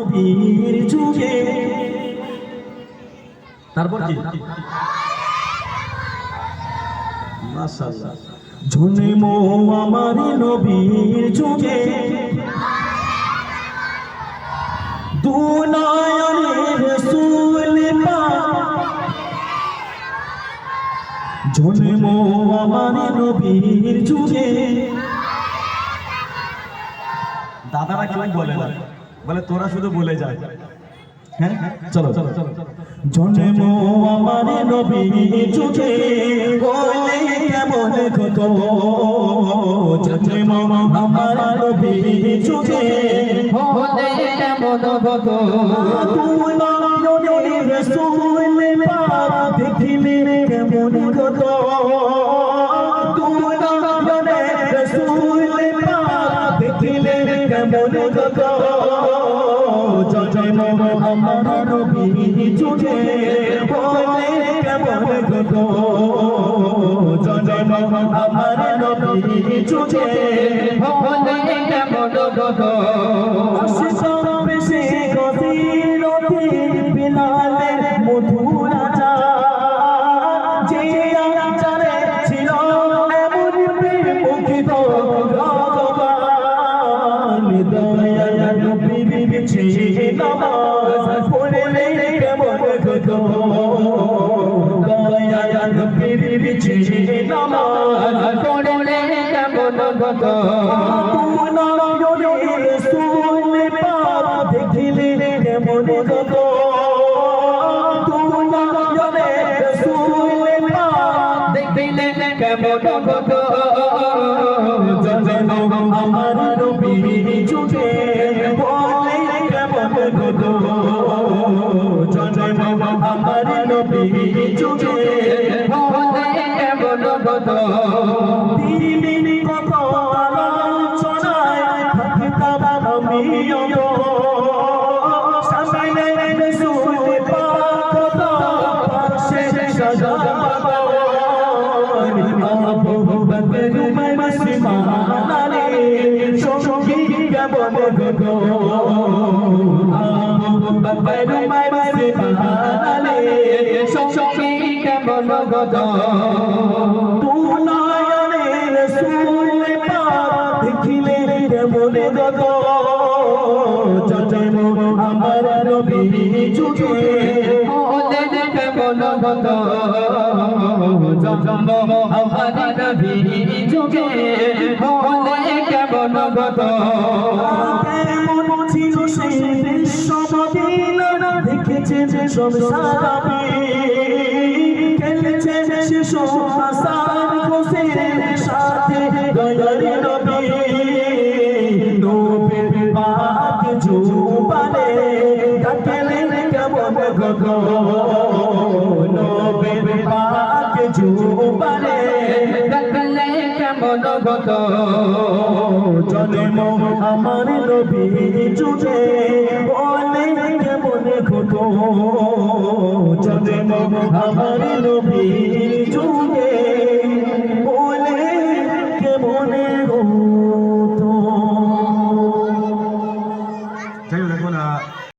নবীর যুগে। তারপর কি মাশাআল্লাহ, জন্ম আমার নবীর যুগে, দুনিয়ার রাসূল পাক, জন্ম আমার নবীর যুগে। দাদারা কেউ বলে না, বলে তোরা শুধু বলে যায়। হ্যাঁ চলো চলো চলো, জন্ম আমার নবীর যুগে বলে কেমন কত, জন্ম আমার নবীর যুগে বলে কেমন কত, দুনিয়ার রাসূল পাক দেখিলে কেমন কত, দুনিয়ার রাসূল পাক দেখিলে কেমন কত, জন্ম আমার নবীর যুগে বলে কেমন কত, জন্ম আমার নবীর যুগে বলে কেমন কত। বেশি গভীরতে বিলালের মধুর আচার, যে আচারে ছিল এমন প্রেম মুগ্ধ ভগবান, দয়াল নবীর পিছে নামাজ পড়লে কেমন কত, দয়াল নবীর পিছে নামাজ পড়লে কেমন কত, দুনিয়ার রাসূল পাক দেখিলে কেমন কত, দুনিয়ার রাসূল পাক দেখিলে কেমন কত, জন্ম আমার নবীর যুগে বলে কেমন কত, জন্ম আমার নবীর যুগে বলে কেমন কত। দিন কত আলোচনায় থাকতাম আমিও, সামনে রাসূল পাক কত পাশে সাজানো, আবু বকর উমর ওসমান আলী সঙ্গী কেমন কত, আবু বকর উমর ওসমান আলী সঙ্গী কেমন কত, দুনিয়ার রাসূল পাক দেখিলে কেমন কত, জন্ম আমার নবীর যুগে বলে কেমন কত, জন্ম আমার নবীর যুগে বলে কেমন কত। কেমন ছিল সেই দৃশ্য মদিনা দেখেছে সব সাহাবী, খেলেছে শিশু হাসান হোসেনের সাথে দয়ার নবী, নবীর পাক জুবানে ডাকলেন কেমন কত, নবীর পাক জুবানে ডাকলেন কেমন কত, জন্ম আমার নবীর যুগে বলে কেমন কত, জন্ম আমার নবীর